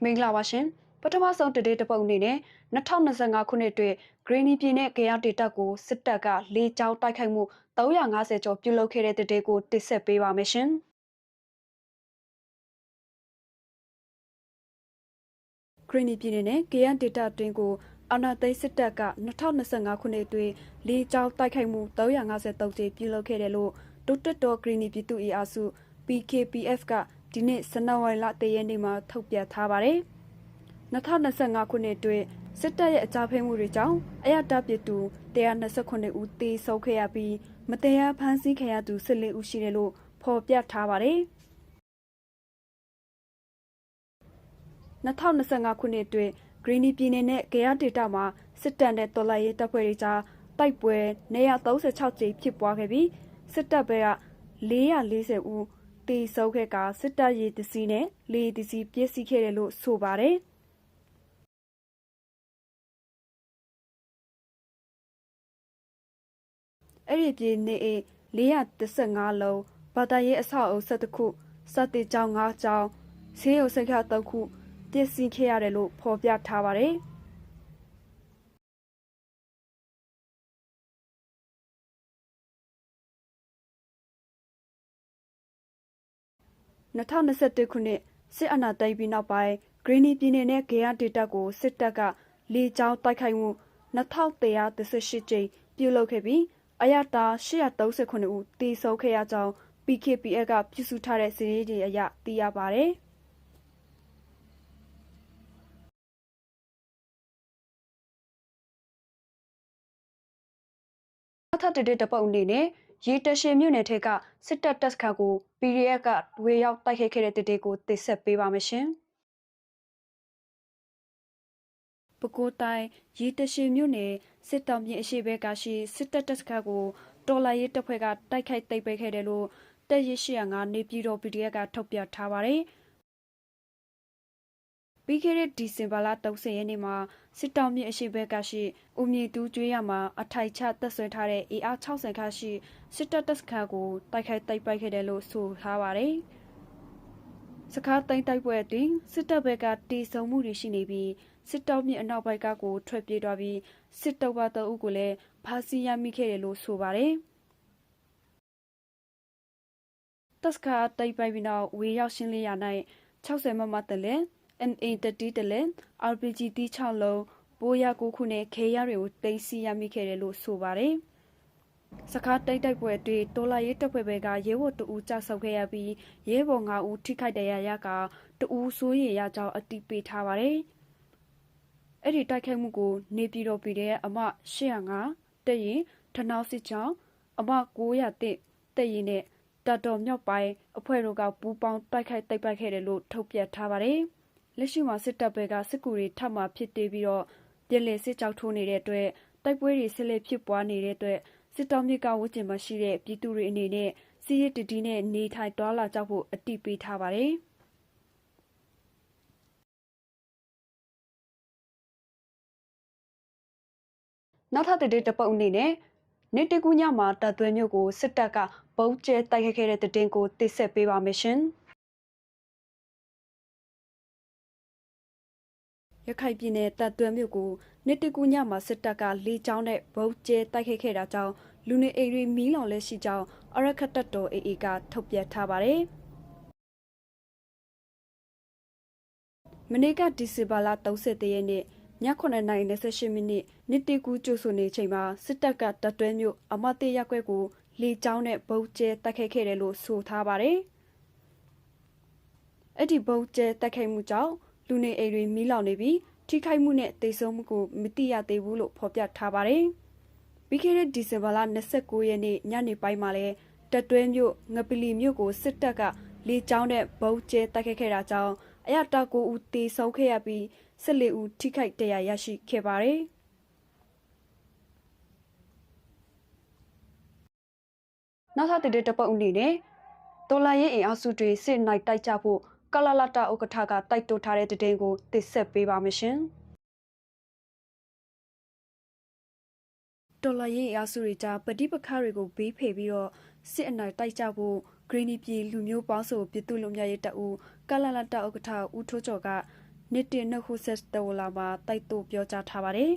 မင်္ဂလာပါရှင်ပထမဆုံးတပုံအနေနဲ့2025ခုနှစ်အတွင်း Greeny ပြည်နယ်ကရားဒေတာကိုစစ်တပ်ကလေကြောင်းတိုက်ခိုက်မှု350ကျော်ပြုလုပ်ခဲ့တဲ့တဲ့ကိုတင်ဆက်ပေးပါမယ်ရှင်။ Greeny ပြည်နယ်နဲ့ကရားဒေတာအတွင်းကိုအာဏာသိမ်းစစ်တပ်က2025ခုနှစ်အတွင်းလေကြောင်းတိုက်ခိုက်မှု353ကြိမ်ပြုလုပ်ခဲ့တယ်လို့တိုးတက်တော် Greeny ပြည်သူ့အားစု PKPF ကဒီနေ့ဇန်နဝါရီလ3ရက်နေ့မှာထုတ်ပြန်ထားပါတယ်။2025ခုနှစ်အတွင်းစစ်တပ်ရဲ့အကြမ်းဖက်မှုတွေကြောင့်အရတာပြည်သူ129ဦးသေဆုံးခဲ့ရပြီးမတရားဖမ်းဆီးခံရသူ14ဦးရှိတယ်လို့ဖော်ပြထားပါတယ်။2025ခုနှစ်အတွင်း Greeny ပြည်နယ်နဲ့ကရားဒေတာမှာစစ်တပ်နဲ့တော်လှန်ရေးတပ်ဖွဲ့တွေကြားတိုက်ပွဲ136ကြိမ်ဖြစ်ပွားခဲ့ပြီးစစ်တပ်ဘက်က440ဦးတေဆုံးခဲ့ကစစ်တပ်ရေးတစီနဲ့လေတစီပြည့်စည်ခဲ့တယ်လို့ဆိုပါတယ်။အဲ့ဒီပြည်နေအိမ်415လုံးဘာသာရေးအဆောက်အအုံ17ခုစတင်ကျောင်း5ကျောင်းဈေးရုံစခန်း3ခုပြည့်စည်ခဲ့ရတယ်လို့ဖော်ပြထားပါတယ်။2021ခုနှစ်စစ်အာဏာသိမ်းပြီးနောက်ပိုင်း Greeny ပြည်နယ်နဲ့ကရားဒေတာကိုစစ်တပ်ကလေကြောင်းတိုက်ခိုက်မှု2138ကြိမ်ပြုလုပ်ခဲ့ပြီးအရတာ839ဦးတေဆုံးခဲ့ရကြောင်း PKPF ကပြုစုထားတဲ့စီးရီးတွေအရသိရပါတယ်။နောက်ထပ်တပုတ်အနေနဲ့ရေတရှင်မြို့နယ်ထက်ကစစ်တပ်တပ်စခန်းကို PDF ကဝေရောက်တိုက်ခိုက်ခဲ့တဲ့တဲ့ကိုတင်ဆက်ပေးပါမယ်ရှင်။ပဲခူးတိုင်းရေတရှင်မြို့နယ်စစ်တောင်မြစ်အရှိဘက်ကရှိစစ်တပ်တပ်စခန်းကိုတော်လှန်ရေးတပ်ဖွဲ့ကတိုက်ခိုက်သိမ်းပိုက်ခဲ့တယ်လို့တပ်ရ805နေပြည်တော် PDF ကထုတ်ပြန်ထားပါတယ်။ပြီးခဲ့တဲ့ဒီဇင်ဘာလ30ရက်နေ့မှာစစ်တောင်မြစ်အရှိဘက်ကရှိဦးမြေတူးကျွေးရမှာအထိုက်ချတပ်ဆွဲထားတဲ့ AR 60ခါရှိစစ်တပ်တပ်စခန်းကိုတိုက်ခိုက်သိမ်းပိုက်ခဲ့တယ်လို့ဆိုထားပါတယ်။စကားသိမ်းတိုက်ပွဲအတွင်းစစ်တပ်ဘက်ကတီဆုံမှုတွေရှိနေပြီးစစ်တောင်မြစ်အနောက်ဘက်ကကိုထွက်ပြေးသွားပြီးစစ်တောက်ပါ3ဦးကိုလည်းဖမ်းဆီးရမိခဲ့တယ်လို့ဆိုပါတယ်။တပ်စခန်းသိမ်းပိုက်ပြီးနောက်ဝေရောက်ရှင်းလင်းရနိုင်60မမတလဲMA30 တလဲ RPG တီး6လုံးပိုးရ9ခုနဲ့ခဲရတွေကိုတိတ်စီရမိခဲ့တယ်လို့ဆိုပါတယ်။စကားတိုက်ပွဲအတွင်းတော်လာရေးတပ်ဖွဲ့ဘက်ကရဲဘော်2ဦးကြာဆုံးခဲ့ရပြီးရဲဘော်5ဦးထိခိုက်ဒဏ်ရာရက2ဦးစိုးရိမ်ရကြောင်းအတိပေးထားပါတယ်။အဲ့ဒီတိုက်ခိုက်မှုကိုနေပြည်တော်ပြည်တဲ့အမ805တက်ရင်ထနောက်စစ်ချောင်းအမ900တက်ရင်နဲ့တတော်မြောက်ပိုင်းအဖွဲ့တို့ကပူးပေါင်းတိုက်ခိုက်သိမ်းပိုက်ခဲ့တယ်လို့ထုတ်ပြန်ထားပါတယ်။လက်ရှိမှာစစ်တပ်ဘက်ကစစ်ကူတွေထပ်မံဖြစ်တေးပြီးတော့ပြည်လည်စစ်ကြောက်ထိုးနေတဲ့အတွက်တိုက်ပွဲတွေဆက်လက်ဖြစ်ပွားနေတဲ့အတွက်စစ်တောင်းမြစ်ကဝန်းကျင်မှာရှိတဲ့ပြည်သူတွေအနေနဲ့စီးရဲတတီနဲ့နေထိုင်တွာလာကြဖို့အတိပေးထားပါတယ်။နောက်ထပ်တပုတ်အနေနဲ့နေတကူညမှာတပ်သွဲမျိုးကိုစစ်တပ်ကပုံကျဲတိုက်ခိုက်ခဲ့တဲ့တဲ့တင်ကိုတင်ဆက်ပေးပါမယ်ရှင်။ရခိုင်ပြည်နယ်တပ်သွဲမြို့ကိုနေတကူညမှာစစ်တပ်ကလေကြောင်းနဲ့ဗုံးကျဲတိုက်ခိုက်ခဲ့တာကြောင့်လူနေအိမ်တွေမီးလောင်လက်ရှိကြောင်းအရခတ်တပ်တော် AA ကထုတ်ပြန်ထားပါတယ်။မနေ့ကဒီဇင်ဘာလ30ရက်နေ့ည9:28မိနစ်နေတကူကျိုးဆိုနေချိန်မှာစစ်တပ်ကတပ်သွဲမြို့အမတေးရက်ွက်ကိုလေကြောင်းနဲ့ဗုံးကျဲတိုက်ခိုက်ခဲ့တယ်လို့ဆိုထားပါတယ်။အဲ့ဒီဗုံးကျဲတိုက်ခိုက်မှုကြောင့်လူနေအိမ်တွေမီးလောင်နေပြီးထိခိုက်မှုနဲ့တိတ်ဆုံးမှုကိုမသိရသေးဘူးလို့ဖော်ပြထားပါတယ်။ပြီးခဲ့တဲ့ဒီဇင်ဘာလ29ရက်နေ့ညနေပိုင်းမှာလဲတပ်တွဲမြို့ငပလီမြို့ကိုစစ်တပ်ကလေကြောင်းနဲ့ဗုံးကျဲတိုက်ခိုက်ခဲ့တာကြောင့်အရတာ9ဦးတေဆုံးခဲ့ရပြီး14ဦးထိခိုက်ဒဏ်ရာရရှိခဲ့ပါတယ်။နောက်ထပ်တပုတ်အနေနဲ့တော်လာရဲ့အင်အားစုတွေစစ်နိုင်တိုက်ကြဖို့ကလလတာဥက္ကဋ္ဌကတိုက်တွန်းထားတဲ့တဲ့ကိုတင်ဆက်ပေးပါမယ်ရှင်။တော်လာရဲ့အင်အားစုတွေကြားပဋိပက္ခတွေကိုဘေးဖယ်ပြီးတော့စစ်အနိုင်တိုက်ကြဖို့ Greeny ပြည်လူမျိုးပေါင်းစုပြည်သူ့လူမျိုးရေးတပ်ဦးကလလတာဥက္ကဋ္ဌဦးထိုးကျော်က နှစ်တင်နှုတ်ခုဆက်တော်လာမှာတိုက်တူပြောကြားထားပါတယ်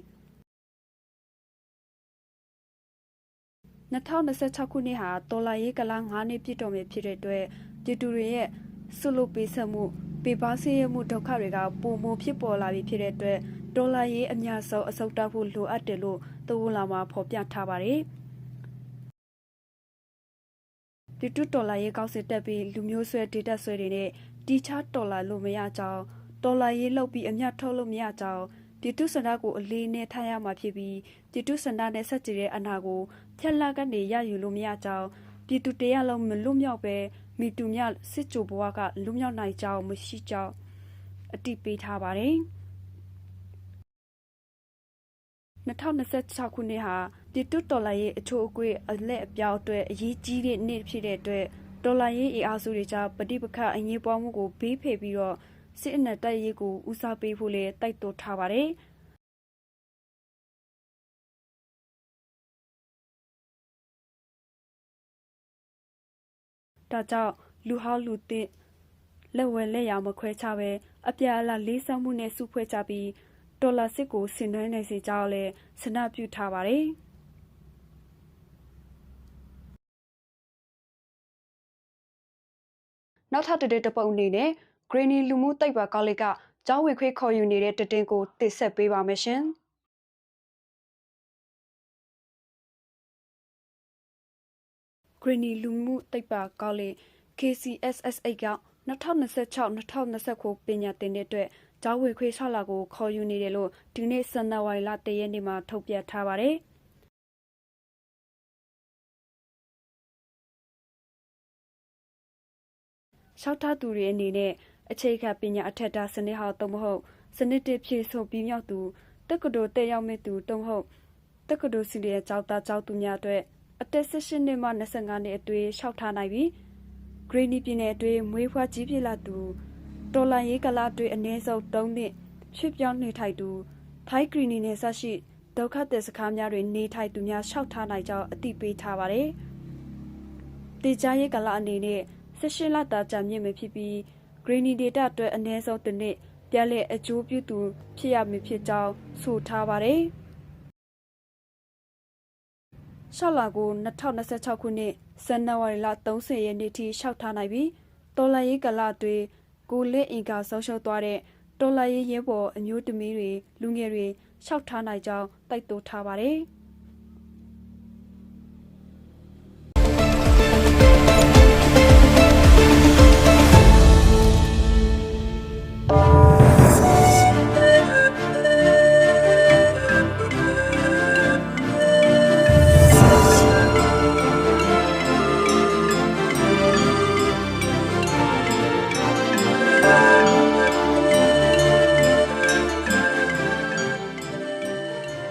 2026ခုနှစ်ဟာဒေါ်လာရေးကလာ9နှစ်ပြည့်တော်မြဖြစ်တဲ့အတွက်ပြည်သူတွေရဲ့ဆုလို့ပေးဆက်မှုပေပါဆင်းရဲမှုဒုက္ခတွေကပုံမဖြစ်ပေါ်လာပြီးဖြစ်တဲ့အတွက်ဒေါ်လာရေးအများဆုံးအစုပ်တောက်ဖို့လိုအပ်တယ်လို့တော်လာမှာဖော်ပြထားပါတယ်ပြည်သူဒေါ်လာရေးကောက်စစ်တက်ပြီးလူမျိုးဆွဲဒေတာဆွဲတွေနဲ့တီချာဒေါ်လာလို့မရကြောင်းဒေါ်လာရေးလောက်ပြီးအမြတ်ထုတ်လို့မရကြောင်းပြည်သူစန္ဒကိုအလေးနဲ့ထားရမှာဖြစ်ပြီးပြည်သူစန္ဒနဲ့ဆက်ကြည့်တဲ့အနာကိုဖြက်လက်ကနေရယူလို့မရကြောင်းပြည်သူတရားလုံးမလွတ်မြောက်ပဲမိတူမြစစ်ကြိုဘဝကလွတ်မြောက်နိုင်ကြောင်းမရှိကြောင်းအတိပေးထားပါတယ်2026ခုနှစ်ဟာပြည်သူဒေါ်လာရေးအချို့အကွေ့အလက်အပြောင်းအတွက်အရေးကြီးတဲ့နေ့ဖြစ်တဲ့အတွက်ဒေါ်လာရေးအားစုတွေကြားပဋိပက္ခအငြင်းပွားမှုကိုဘေးဖယ်ပြီးတော့စစ်အနက်တိုက်ရေးကိုဦးစားပေးဖို့လည်းတိုက်တွန်းထားပါတယ်။ဒါကြောင့်လူဟောင်းလူသစ်လက်ဝဲလက်ရမခွဲခြားပဲအပြာအလားလေးစားမှုနဲ့စုဖွဲ့ကြပြီးဒေါ်လာစစ်ကိုဆင်နွှဲနိုင်စေကြောင်းလည်းဆန္ဒပြုထားပါတယ်။နောက်ထပ်တပုတ်အနေနဲ့ Greeny လူမှုသိပ္ပံကောလိပ်ကကျောင်းဝေခွေးခေါ်ယူနေတဲ့တတင်ကိုတင်ဆက်ပေးပါမယ်ရှင်။ Greeny လူမှုသိပ္ပံကောလိပ် KCSSA က2026-2029ပညာသင်တဲ့အတွက်ကျောင်းဝေခွေး6လကိုခေါ်ယူနေတယ်လို့ဒီနေ့ဇန်နဝါရီလ1ရက်နေ့မှာထုတ်ပြန်ထားပါတယ်။ရှောက်ထားသူတွေအနေနဲ့အခြေခံပညာအထက်တာစနစ်ဟောသို့မဟုတ်စနစ်တစ်ဖြည့်ဆို့ပြီးမြောက်သူတက္ကသိုလ်တက်ရောက်မဲ့သူသို့မဟုတ်တက္ကသိုလ်စီရီရဲ့ကျောင်းသားကျောင်းသူများအတွက်အသက်18နှစ်မှ25နှစ်အတွင်းရှောက်ထားနိုင်ပြီး Greeny ပြည်နယ်အတွင်းမွေးဖွားကြီးပြည့်လာသူဒေါ်လာရေးကလာအတွင်းအနည်းဆုံး3နှစ်ရွှေ့ပြောင်းနေထိုင်သူထိုင်း Greeny နယ်စပ်ရှိဒုက္ခသည်စခန်းများတွင်နေထိုင်သူများရှောက်ထားနိုင်ကြောင်းအသိပေးထားပါတယ်။တေချာရေးကလာအနေနဲ့18လတာကြာမြင့်မဖြစ်ပြီး Greeny data အတွက်အနည်းဆုံးတစ်နှစ်ပြည့်လက်အကျိုးပြုသူဖြစ်ရမည်ဖြစ်ကြောင်းဆိုထားပါတယ်။ရှောက်လာကို2026ခုနှစ်ဇန်နဝါရီလ30ရက်နေ့ထိရှောက်ထားနိုင်ပြီးတော်လာရေးကလာအတွင်းကိုလက်အင်ကာဆုံးရှုံးသွားတဲ့တော်လာရေးရဲဘော်အမျိုးသမီးတွေလူငယ်တွေရှောက်ထားနိုင်ကြောင်းတိုက်တွန်းထားပါတယ်။